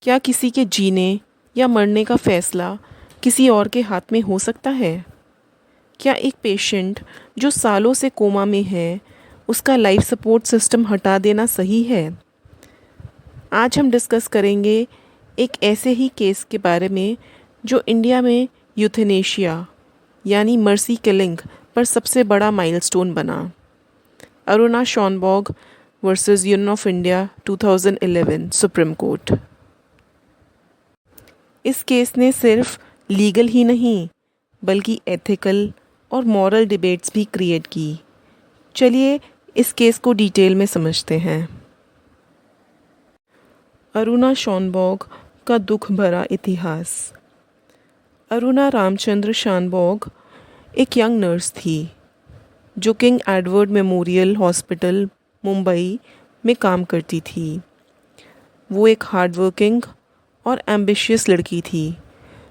क्या किसी के जीने या मरने का फैसला किसी और के हाथ में हो सकता है? क्या एक पेशेंट जो सालों से कोमा में है, उसका लाइफ सपोर्ट सिस्टम हटा देना सही है? आज हम डिस्कस करेंगे एक ऐसे ही केस के बारे में जो इंडिया में यूथेनेशिया यानी मर्सी किलिंग पर सबसे बड़ा माइलस्टोन बना। Aruna Shanbaug versus union of India 2011 supreme court. इस केस ने सिर्फ लीगल ही नहीं बल्कि एथिकल और मॉरल डिबेट्स भी क्रिएट की। चलिए इस केस को डिटेल में समझते हैं। अरुणा शॉनबॉग का दुख भरा इतिहास। अरुणा रामचंद्र शॉनबॉग एक यंग नर्स थी जो king Edward memorial hospital Mumbai में काम करती थी। वो एक हार्डवर्किंग और एम्बिशियस लड़की थी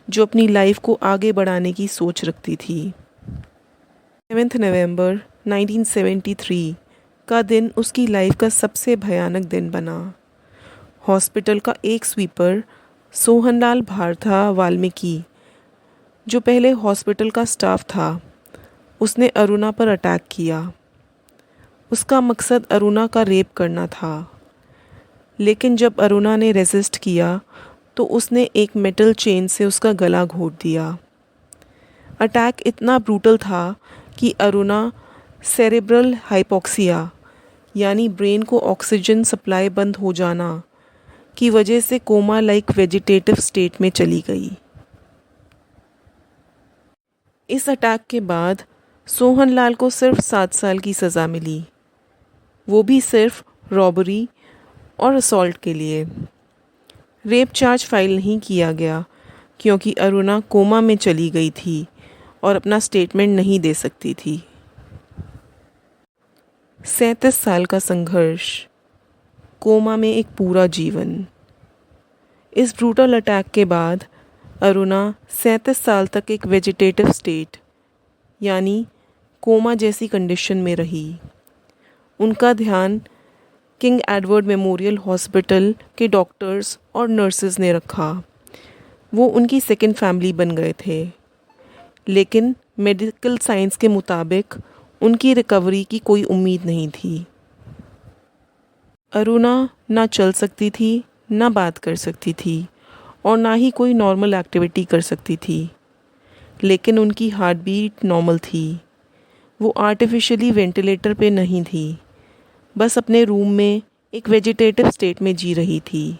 जो अपनी लाइफ को आगे बढ़ाने की सोच रखती थी। 7 नवंबर 1973 का दिन उसकी लाइफ का सबसे भयानक दिन बना। हॉस्पिटल का एक स्वीपर सोहनलाल भारथा वाल्मीकि, जो पहले हॉस्पिटल का स्टाफ था, उसने अरुणा पर अटैक किया। उसका मकसद अरुणा का रेप करना था, लेकिन जब अरुणा ने रेजिस्ट किया तो उसने एक मेटल चेन से उसका गला घोट दिया। अटैक इतना ब्रूटल था कि अरुणा सेरेब्रल हाइपोक्सिया यानी ब्रेन को ऑक्सीजन सप्लाई बंद हो जाना की वजह से कोमा लाइक वेजिटेटिव स्टेट में चली गई। इस अटैक के बाद सोहनलाल को सिर्फ 7 साल की सज़ा मिली, वो भी सिर्फ रॉबरी और असॉल्ट के लिए। रेप चार्ज फाइल नहीं किया गया क्योंकि अरुणा कोमा में चली गई थी और अपना स्टेटमेंट नहीं दे सकती थी। 37 साल का संघर्ष, कोमा में एक पूरा जीवन। इस ब्रूटल अटैक के बाद अरुणा 37 साल तक एक वेजिटेटिव स्टेट यानी कोमा जैसी कंडीशन में रही। उनका ध्यान किंग एडवर्ड मेमोरियल हॉस्पिटल के डॉक्टर्स और नर्सेस ने रखा। वो उनकी सेकंड फैमिली बन गए थे, लेकिन मेडिकल साइंस के मुताबिक उनकी रिकवरी की कोई उम्मीद नहीं थी। अरुणा ना चल सकती थी, ना बात कर सकती थी और ना ही कोई नॉर्मल एक्टिविटी कर सकती थी, लेकिन उनकी हार्ट बीट नॉर्मल थी। वो आर्टिफिशियली वेंटिलेटर पे नहीं थी, बस अपने रूम में एक वेजिटेटिव स्टेट में जी रही थी।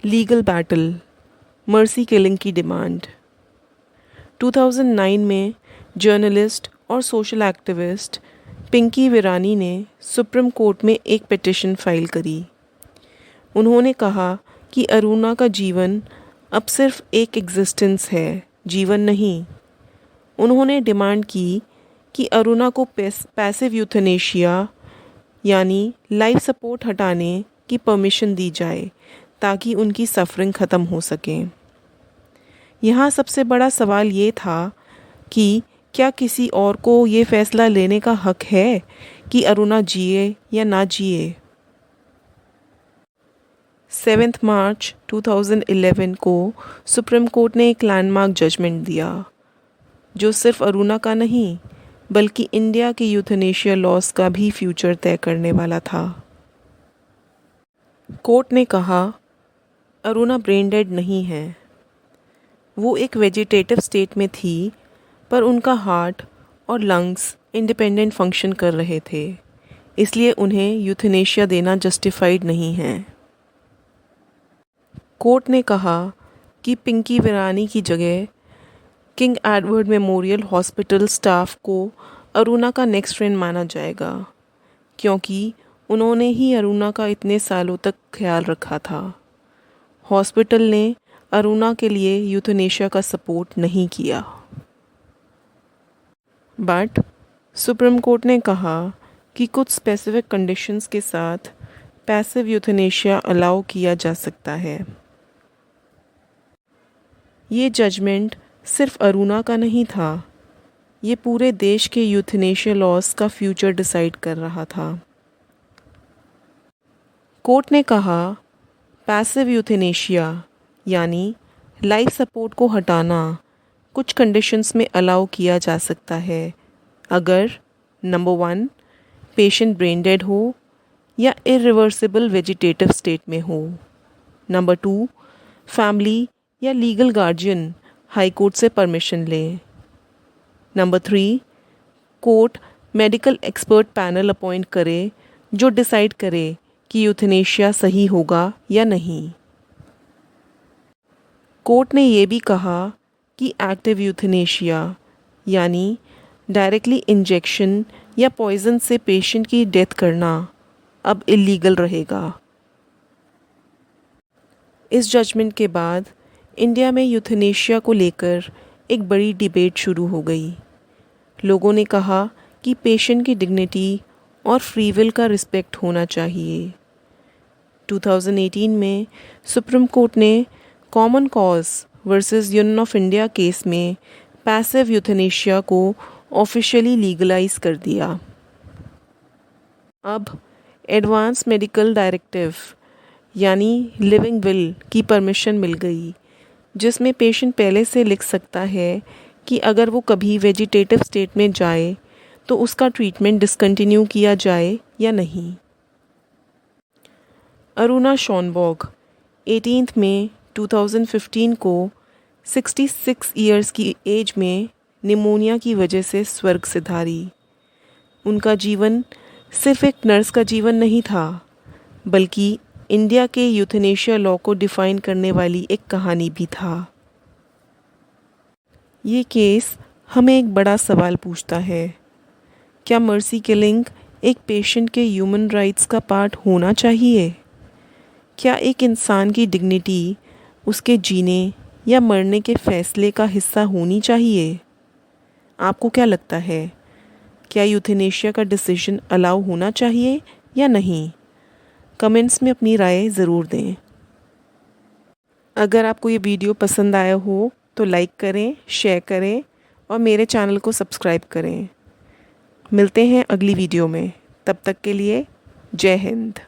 लीगल बैटल, मर्सी किलिंग की डिमांड। 2009 में जर्नलिस्ट और सोशल एक्टिविस्ट पिंकी विरानी ने सुप्रीम कोर्ट में एक पिटीशन फाइल करी। उन्होंने कहा कि अरुणा का जीवन अब सिर्फ एक एग्जिस्टेंस है, जीवन नहीं। उन्होंने डिमांड की कि अरुणा को पैसिव यूथेनेशिया यानी लाइफ सपोर्ट हटाने की परमिशन दी जाए ताकि उनकी सफरिंग ख़त्म हो सके। यहाँ सबसे बड़ा सवाल ये था कि क्या किसी और को ये फ़ैसला लेने का हक है कि अरुणा जिए या ना जिए। 7 मार्च 2011 को सुप्रीम कोर्ट ने एक लैंडमार्क जजमेंट दिया जो सिर्फ अरुणा का नहीं बल्कि इंडिया के यूथेनेशिया लॉस का भी फ्यूचर तय करने वाला था। कोर्ट ने कहा अरुणा ब्रेन डेड नहीं है। वो एक वेजिटेटिव स्टेट में थी, पर उनका हार्ट और लंग्स इंडिपेंडेंट फंक्शन कर रहे थे, इसलिए उन्हें यूथेनेशिया देना जस्टिफाइड नहीं है। कोर्ट ने कहा कि पिंकी विरानी की जगह king Edward memorial hospital staff को अरुणा का नेक्स्ट फ्रेंड माना जाएगा, क्योंकि उन्होंने ही अरुणा का इतने सालों तक ख्याल रखा था। हॉस्पिटल ने अरुणा के लिए यूथेनेशिया का सपोर्ट नहीं किया। बट सुप्रीम कोर्ट ने कहा कि कुछ स्पेसिफिक कंडीशंस के साथ पैसिव यूथेनेशिया अलाउ किया जा सकता है। ये जजमेंट सिर्फ अरुणा का नहीं था, ये पूरे देश के यूथेनेशिया लॉस का फ्यूचर डिसाइड कर रहा था। कोर्ट ने कहा पैसिव यूथेनेशिया यानी लाइफ सपोर्ट को हटाना कुछ कंडीशंस में अलाउ किया जा सकता है अगर नंबर 1 पेशेंट ब्रेन डेड हो या इरिवर्सिबल वेजिटेटिव स्टेट में हो। नंबर 2 फैमिली या लीगल गार्जियन हाई कोर्ट से परमिशन ले। Number 3 court medical expert panel appoint करे जो डिसाइड करे कि यूथेनेशिया सही होगा या नहीं। कोर्ट ने ये भी कहा कि एक्टिव यूथेनेशिया यानी डायरेक्टली इंजेक्शन या पॉइजन से पेशेंट की डेथ करना अब इलीगल रहेगा। इस जजमेंट के बाद इंडिया में यूथेनेशिया को लेकर एक बड़ी डिबेट शुरू हो गई। लोगों ने कहा कि पेशेंट की डिग्निटी और फ्री विल का रिस्पेक्ट होना चाहिए। 2018 में सुप्रीम कोर्ट ने common cause versus union of India case में पैसिव यूथेनेशिया को ऑफिशियली लीगलाइज कर दिया। अब एडवांस मेडिकल डायरेक्टिव यानी लिविंग विल की परमिशन मिल गई, जिसमें पेशेंट पहले से लिख सकता है कि अगर वो कभी वेजिटेटिव स्टेट में जाए तो उसका ट्रीटमेंट डिसकंटिन्यू किया जाए या नहीं। अरुणा शॉनबॉग 18 मई 2015 को 66 ईयर्स की एज में निमोनिया की वजह से स्वर्ग सिधारी। उनका जीवन सिर्फ एक नर्स का जीवन नहीं था, बल्कि इंडिया के यूथेनेशिया लॉ को डिफ़ाइन करने वाली एक कहानी भी था। ये केस हमें एक बड़ा सवाल पूछता है, क्या मर्सी किलिंग एक पेशेंट के ह्यूमन राइट्स का पार्ट होना चाहिए? क्या एक इंसान की डिग्निटी उसके जीने या मरने के फैसले का हिस्सा होनी चाहिए? आपको क्या लगता है, क्या यूथेनेशिया का डिसीजन अलाउ होना चाहिए या नहीं? कमेंट्स में अपनी राय ज़रूर दें। अगर आपको ये वीडियो पसंद आया हो तो लाइक करें, शेयर करें और मेरे चैनल को सब्सक्राइब करें। मिलते हैं अगली वीडियो में, तब तक के लिए जय हिंद।